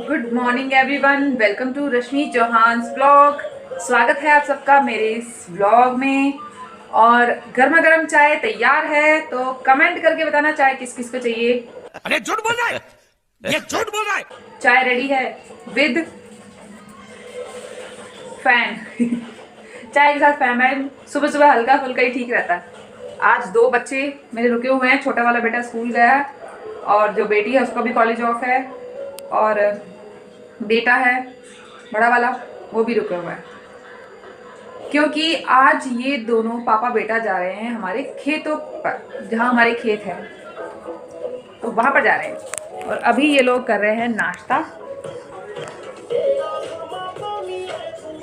Good morning everyone, welcome to Rashmi Chauhan's blog. स्वागत है आप सबका मेरे इस ब्लॉग में। और गर्मा गर्म चाय तैयार है, तो कमेंट करके बताना चाय किस किस को चाहिए। अरे झूठ बोल रहा है, ये झूठ बोल रहा है। चाय रेडी है विद फैन। चाय के साथ फैन है, सुबह सुबह हल्का फुल्का ही ठीक रहता है। आज 2 बच्चे मेरे रुके हुए हैं। छोटा वाला बेटा स्कूल गया है और जो बेटी है उसका भी कॉलेज ऑफ है, और बेटा है बड़ा वाला, वो भी रुका हुआ है, क्योंकि आज ये दोनों पापा बेटा जा रहे हैं हमारे खेतों पर, जहाँ हमारे खेत है, तो वहाँ पर जा रहे हैं। और अभी ये लोग कर रहे हैं नाश्ता।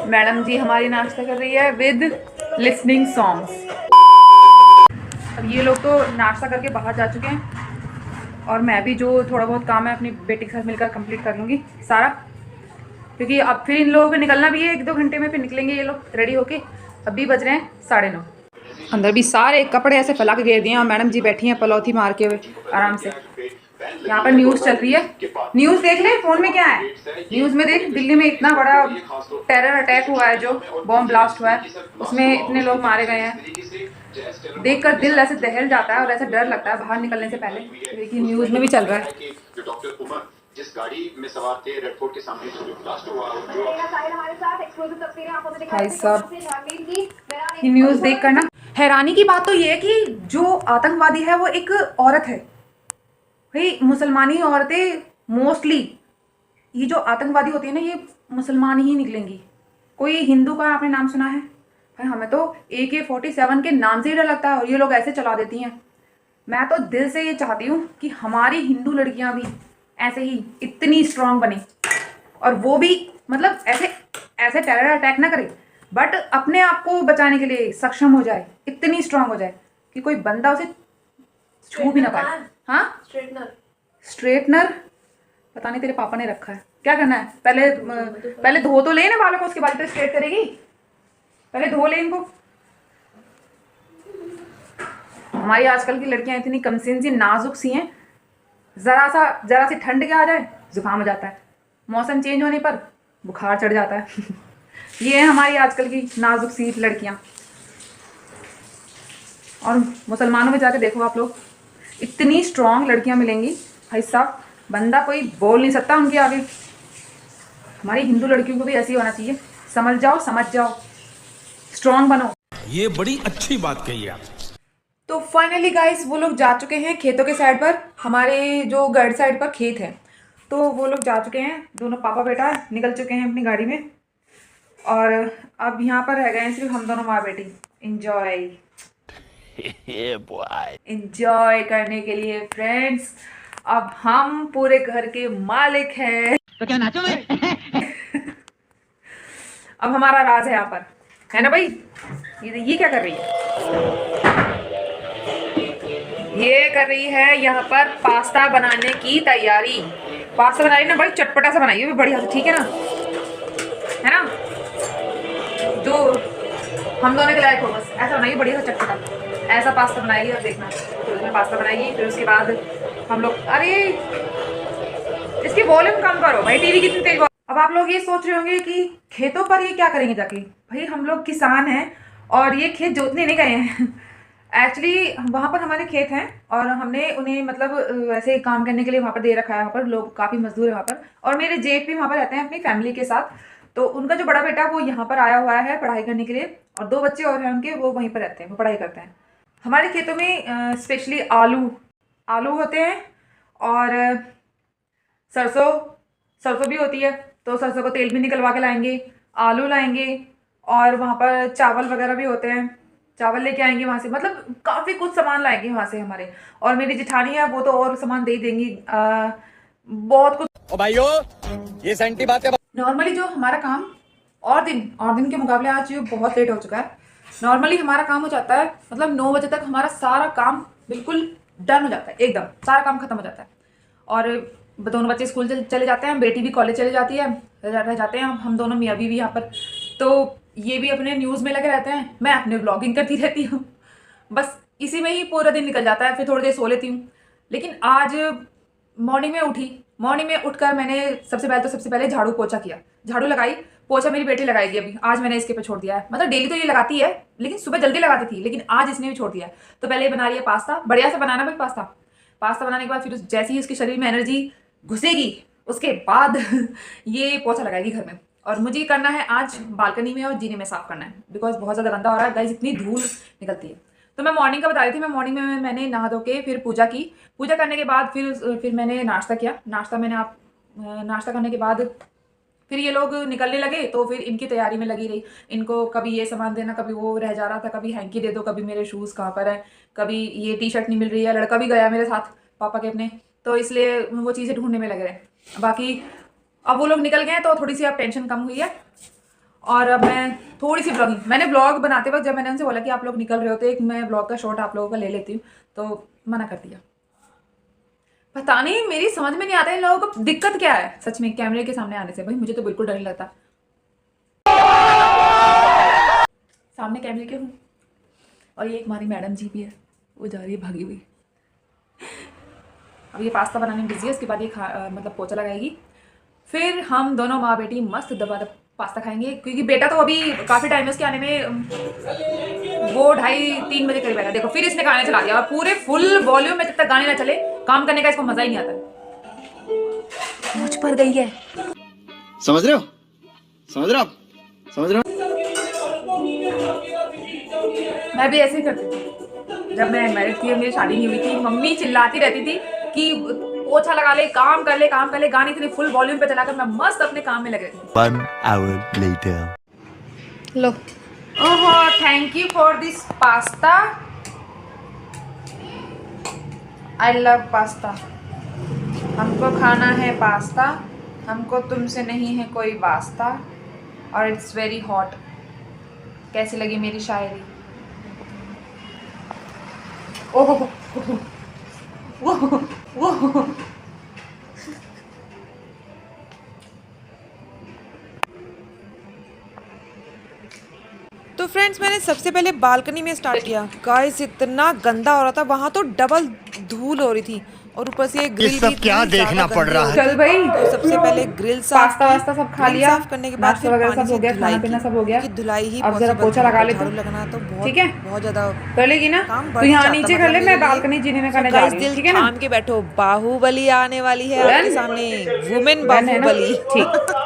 मैडम जी हमारी नाश्ता कर रही है विद लिसनिंग सॉन्ग्स। अब ये लोग तो नाश्ता करके बाहर जा चुके हैं, और मैं भी जो थोड़ा बहुत काम है अपनी बेटी के साथ मिलकर कंप्लीट कर लूँगी सारा, क्योंकि अब फिर इन लोगों को निकलना भी है। 1-2 घंटे में फिर निकलेंगे ये लोग रेडी होके। अभी बज रहे हैं 9:30। अंदर भी सारे कपड़े ऐसे फैला के घेर दिए हैं, और मैडम जी बैठी हैं पलौथी मार के हुए आराम से। यहाँ पर न्यूज़ चल रही है, न्यूज़ देख ले फ़ोन में क्या है। न्यूज़ में देख, दिल्ली में इतना बड़ा टेरर अटैक हुआ है, जो बॉम्ब ब्लास्ट हुआ है, उसमें इतने लोग मारे गए हैं। देखकर दिल ऐसे दहल जाता है और ऐसा डर लगता है बाहर निकलने से पहले। देखिए न्यूज़ में भी चल रहा है। जिस गाड़ी में सवार थे रेड फोर्ट के सामने जो ब्लास्ट हुआ, भाई साहब ये न्यूज़ देख कर ना हैरानी की बात तो ये है कि जो आतंकवादी है वो एक औरत है। भाई मुसलमानी औरतें मोस्टली, ये जो आतंकवादी होती है ना, ये मुसलमान ही निकलेंगी। कोई हिंदू का आपने नाम सुना है? भाई हमें तो AK-47 के नाम से ही डर लगता है, और ये लोग ऐसे चला देती हैं। मैं तो दिल से ये चाहती हूँ कि हमारी हिंदू लड़कियाँ भी ऐसे ही इतनी स्ट्रांग बने, और वो भी मतलब ऐसे टेरर अटैक ना करे, बट अपने आप को बचाने के लिए सक्षम हो जाए, इतनी स्ट्रांग हो जाए कि कोई बंदा उसे छू भी ना पाए। हाँ, स्ट्रेटनर पता नहीं तेरे पापा ने रखा है। क्या करना है? पहले धो तो ले ना बालों को, उसके बाद तो स्ट्रेट करेगी। पहले धो ले इनको। हमारी आजकल की लड़कियां इतनी कमसिन सी नाजुक सी हैं, जरा सी ठंड के आ जाए जुकाम हो जाता है, मौसम चेंज होने पर बुखार चढ़ जाता है। ये है हमारी आजकल की नाजुक सी लड़कियां। और मुसलमानों में जाके देखो आप लोग, इतनी स्ट्रांग लड़कियां मिलेंगी भाई साहब, बंदा कोई बोल नहीं सकता उनके आगे। हमारी हिंदू लड़कियों को भी ऐसी होना चाहिए। समझ जाओ, स्ट्रांग बनो। ये बड़ी अच्छी बात कही आप। तो फाइनली गाइस वो लोग जा चुके हैं खेतों के साइड पर। हमारे जो गाइड साइड पर खेत है, तो वो लोग जा चुके हैं, दोनों पापा बेटा निकल चुके हैं अपनी गाड़ी में, और अब यहाँ पर रह गए हैं सिर्फ हम दोनों माँ बेटी। एंजॉय करने के लिए फ्रेंड्स। अब हम पूरे घर के मालिक हैं, तो क्या नाचो मैं? अब हमारा राज है यहाँ पर, है ना भाई? ये क्या कर रही है? ये कर रही है यहाँ पर पास्ता बनाने की तैयारी। पास्ता बनाई ना, बड़ी चटपटा सा बनाइए, भी बढ़िया से, ठीक है ना? है ना? जो हम दोनों के लायक हो, बस ऐसा बनाइए बढ़िया सा चटपटा। ऐसा पास्ता बनाइए, अब देखना। तो उसमें पास्ता बनाइए, फिर उसके बाद हम लोग, अरे इसकी वॉल्यूम कम करो भाई, टीवी कितनी तेज। अब आप लोग ये सोच रहे होंगे कि खेतों पर ये क्या करेंगे जाके। भाई हम लोग किसान हैं, और ये खेत जोतने नहीं गए हैं। एक्चुअली वहाँ पर हमारे खेत हैं, और हमने उन्हें मतलब ऐसे काम करने के लिए वहाँ पर दे रखा है। वहाँ पर लोग काफ़ी मजदूर है वहाँ पर, और मेरे जेठ भी वहाँ पर रहते हैं अपनी फैमिली के साथ। तो उनका जो बड़ा बेटा वो यहाँ पर आया हुआ है पढ़ाई करने के लिए, और 2 बच्चे और हैं उनके, वो वहीं पर रहते हैं, वो पढ़ाई करते हैं। हमारे खेतों में स्पेशली आलू होते हैं, और सरसों भी होती है, तो सरसों को तेल भी निकलवा के लाएंगे, आलू लाएंगे, और वहाँ पर चावल वगैरह भी होते हैं, चावल लेके आएंगे वहाँ से। मतलब काफ़ी कुछ सामान लाएंगे वहाँ से हमारे। और मेरी जेठानी है, वो तो और सामान दे देंगी, बहुत कुछ। ओ भाइयों, ये सेंटी बात है। नॉर्मली जो हमारा काम और दिन के मुकाबले आज ये बहुत लेट हो चुका है। नॉर्मली हमारा काम हो जाता है, मतलब 9 बजे तक हमारा सारा काम बिल्कुल डन हो जाता है, एकदम सारा काम खत्म हो जाता है। और दोनों बच्चे स्कूल चले जाते हैं, बेटी भी कॉलेज चले जाती है, रह जाते हैं हम दोनों मियाँ बीवी यहाँ पर। तो ये भी अपने न्यूज़ में लगे रहते हैं, मैं अपने ब्लॉगिंग करती रहती हूँ। बस इसी में ही पूरा दिन निकल जाता है, फिर थोड़ी देर सो लेती हूँ। लेकिन आज मॉर्निंग में उठी, मॉर्निंग में उठकर मैंने सबसे पहले झाड़ू पोछा किया, झाड़ू लगाई, पोछा मेरी बेटी लगाएगी अभी, आज मैंने इसके पे छोड़ दिया है। मतलब डेली तो ये लगाती है, लेकिन सुबह जल्दी लगाती थी, लेकिन आज इसने भी छोड़ दिया है। तो पहले ये बना रही है पास्ता, बढ़िया से बनाना भाई पास्ता। पास्ता बनाने के बाद फिर जैसे ही उसके शरीर में एनर्जी घुसेगी, उसके बाद ये पोछा लगाएगी घर में। और मुझे करना है आज बालकनी में और जीने में साफ करना है, बिकॉज बहुत ज़्यादा गंदा हो रहा है गाइस, इतनी धूल निकलती है। तो मैं मॉर्निंग का बता रही थी, मैं मॉर्निंग में मैंने नहा धो के फिर पूजा की। पूजा करने के बाद फिर मैंने नाश्ता किया। नाश्ता करने के बाद फिर ये लोग निकलने लगे, तो फिर इनकी तैयारी में लगी रही। इनको कभी ये सामान देना, कभी वो रह जा रहा था, कभी हैंकी दे दो, कभी मेरे शूज़ कहाँ पर है, कभी ये टी शर्ट नहीं मिल रही है। लड़का भी गया मेरे साथ पापा के अपने, तो इसलिए वो चीज़ें ढूंढने में लगे रहे। बाकी अब वो लोग निकल गए तो थोड़ी सी अब टेंशन कम हुई है। और अब मैं थोड़ी सी ब्लॉगिंग, मैंने ब्लॉग बनाते वक्त जब मैंने उनसे बोला कि आप लोग निकल रहे हो तो एक मैं ब्लॉग का शॉट आप लोगों का ले लेती हूँ, तो मना कर दिया। पता नहीं, मेरी समझ में नहीं आता इन लोगों को दिक्कत क्या है सच में कैमरे के सामने आने से। भाई मुझे तो बिल्कुल डर नहीं लगता, सामने कैमरे के हूँ। और ये एक हमारी मैडम जी भी है, वो जा रही है भागी हुई। अब ये पास्ता बनाने में बिजी है, उसके बाद ये मतलब पोछा लगाएगी। फिर हम दोनों माँ बेटी मस्त दबा पास्ता खाएंगे, क्योंकि बेटा तो अभी काफ़ी टाइम है उसके आने में, वो 2:30-3 बजे करीब आएगा। देखो फिर इसने गाने चला दिया, और पूरे फुल वॉल्यूम में जब तक गाने ना चले काम करने का इसको मजा ही नहीं आता। मुझ पर गई है, समझ रहे हो? समझ रहे हो आप? समझ रहे हो? मैं भी ऐसे ही करती थी जब मैं मैरिड थी और मेरी शादी नहीं हुई थी। मम्मी चिल्लाती रहती थी कि पोछा लगा ले, काम कर ले, गाने इतनी फुल वॉल्यूम पे चलाकर मैं मस्त अपने काम में लग रही थी। 1 hour later. लो, ओहो thank you for this pasta, I love pasta. हमको खाना है पास्ता, हमको तुमसे नहीं है कोई वास्ता, और इट्स वेरी हॉट। कैसी लगी मेरी शायरी? ओहो वो तो फ्रेंड्स मैंने सबसे पहले बालकनी में स्टार्ट किया। गाइस इतना गंदा हो रहा था, वहाँ तो डबल धूल हो रही थी, और ऊपर से ये ग्रिल भी क्या देखना पड़ रहा है? चल भाई, तो सबसे पहले ग्रिल साफ पास्ता सब खा लिया, साफ करने के बाद नाश्ता वगैरह सब हो गया, खाना पीना सब हो गया। धुलाई ही अब जरा पोछा लगा ले, झाड़ू लगना तो बहुत ठीक है? बहुत ज्यादा कर लेगी ना? काम तो यहाँ बढ़ नीचे जाता, कर ले, मतलब मैं मेरे बालकनी जीने में करने जा गाइस रही हूँ, दिल ठीक है ना? थाम के बैठो, बाहुबली आने वाली है आपके सामने, वुमेन डन है ना? बाहुबली। ठीक।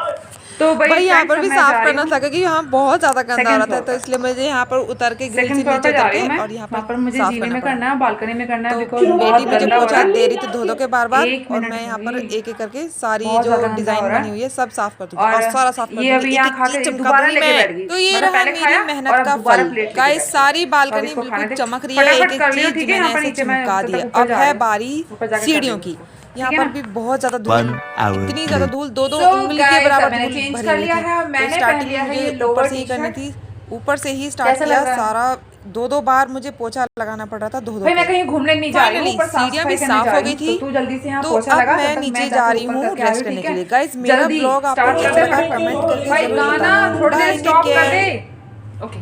तो भाई यहाँ पर भी साफ करना था, था क्योंकि यहाँ बहुत ज्यादा गंदा हो रहा था, तो floor इसलिए मुझे यहाँ पर उतर के ग्रिल से सेकंड फ्लोर नीचे पर जा उतर रही के हूँ मैं, और यहाँ वहाँ पर मुझे साफ जीने में पड़ा। करना है, बालकनी में करना है, तो बिकॉज बेटी बहुत मुझे गंदा हो पोछा रहा दे है। रही थी धो के बार बार, एक और मिनट मैं यहाँ पर भाई। एक एक करके सारी बहुत जो ज्यादा गंदा डिजाइन हो रहा है। बनी हुई है सब साफ कर दूंगी, और और सारा साफ कर ये अभी यहाँ खा के दोबारा लेके बैठ गई। तो ये मतलब रहा पहले मेरी खाया और मेहनत अब का दोबारा फल। प्लेट लेके गाइस बैठ गई। सारी अब बालकनी इसको बिल्कुल खाने दे। चमक रही है, फटाफट एक कर एक लियो, चीज ठीक है? मैंने यहाँ पर ऐसे नीचे मैं चमका तब दी तक है। ऊपर अब जा है रही हूँ। बारी ऊपर जाके सीढ़ियों कर की। लूंगी। यहाँ ठीक है पर भी बहुत ज्यादा धूल, 1 hour इतनी ज्यादा later. धूल, दो So उंगली के guys, बराबर मैंने धूल चेंज भरी कर हुई लिया थी। है, तो मैंने पहन स्टार्टिंग लिया है मुझे ये ऊपर लोअर से ही टी करनी शर्ट। थी, ऊपर से ही स्टार्ट कैसा किया। लग रहा है? सारा दो बार मुझे पोछा लगाना पड़ रहा था, धो भाई मैं कहीं घूमने नहीं जा रही हूँ, फाइनली ऊपर साफ सीढ़ियाँ भी सफाई करने साफ जा हो रही गई हूँ। थी, तो तू जल्दी से यहाँ तो पोछा अब लगा, मैं तब तक नीचे जाके जा रही ऊपर हूँ करके आ रेस्ट रही हूँ, करने ठीक के लिए। है? गाइस मेरा जल्दी ब्लॉग आपको स्टार्ट कैसा कर दे लगा भाई। कमेंट करके भाई जरूर गाना बताना। थोड़ी देर बाय, स्टॉप टेक कर दे। केयर। ओके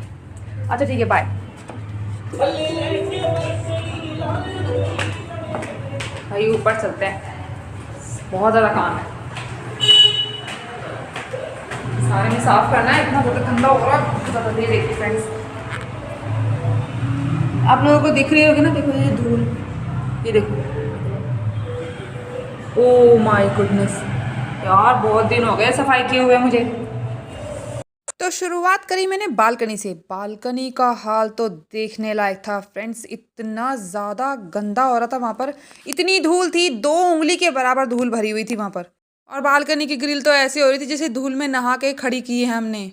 अच्छा ठीक है, बाय। भाई ऊपर चलते हैं, बहुत ज़्यादा काम है, सारे में साफ करना है, इतना ज़्यादा गंदा हो रहा है, बहुत ज़्यादा। दे देखिए फ्रेंड्स, आप लोगों को दिख रही होगी ना, देखो ये धूल, ये देखो, ओ माय गुडनेस यार, बहुत दिन हो गए सफाई किए हुए मुझे। तो शुरुआत करी मैंने बालकनी से। बालकनी का हाल तो देखने लायक था फ्रेंड्स, इतना ज़्यादा गंदा हो रहा था वहाँ पर, इतनी धूल थी, 2 उंगली के बराबर धूल भरी हुई थी वहाँ पर। और बालकनी की ग्रिल तो ऐसी हो रही थी जैसे धूल में नहा के खड़ी की है हमने।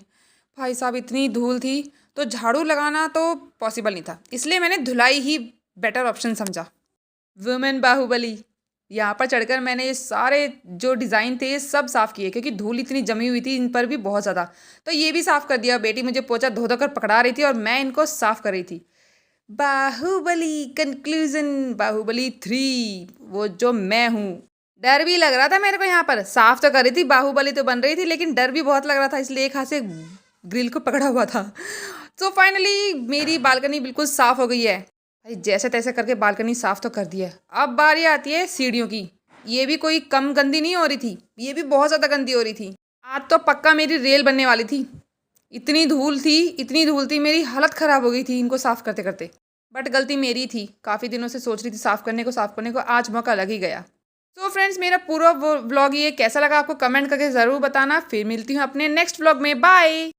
भाई साहब इतनी धूल थी, तो झाड़ू लगाना तो पॉसिबल नहीं था, इसलिए मैंने धुलाई ही बेटर ऑप्शन समझा। वुमेन बाहुबली, यहाँ पर चढ़कर मैंने ये सारे जो डिज़ाइन थे ये सब साफ़ किए, क्योंकि धूल इतनी जमी हुई थी इन पर भी बहुत ज़्यादा। तो ये भी साफ़ कर दिया। बेटी मुझे पोछा धो धो कर पकड़ा रही थी और मैं इनको साफ़ कर रही थी। बाहुबली कंक्लूजन, बाहुबली 3, वो जो मैं हूँ। डर भी लग रहा था मेरे को, यहाँ पर साफ़ तो कर रही थी, बाहुबली तो बन रही थी, लेकिन डर भी बहुत लग रहा था, इसलिए एक हाथ से ग्रिल को पकड़ा हुआ था। तो फाइनली मेरी बालकनी बिल्कुल साफ़ हो गई है। भाई जैसे तैसे करके बालकनी साफ़ तो कर दी है। अब बारी आती है सीढ़ियों की। ये भी कोई कम गंदी नहीं हो रही थी, ये भी बहुत ज़्यादा गंदी हो रही थी। आज तो पक्का मेरी रेल बनने वाली थी। इतनी धूल थी, मेरी हालत ख़राब हो गई थी इनको साफ़ करते करते। बट गलती मेरी थी, काफ़ी दिनों से सोच रही थी साफ़ करने को, आज मौका लग ही गया। सो फ्रेंड्स, मेरा पूरा व्लॉग ये कैसा लगा आपको कमेंट करके ज़रूर बताना। फिर मिलती हूँ अपने नेक्स्ट व्लॉग में। बाय।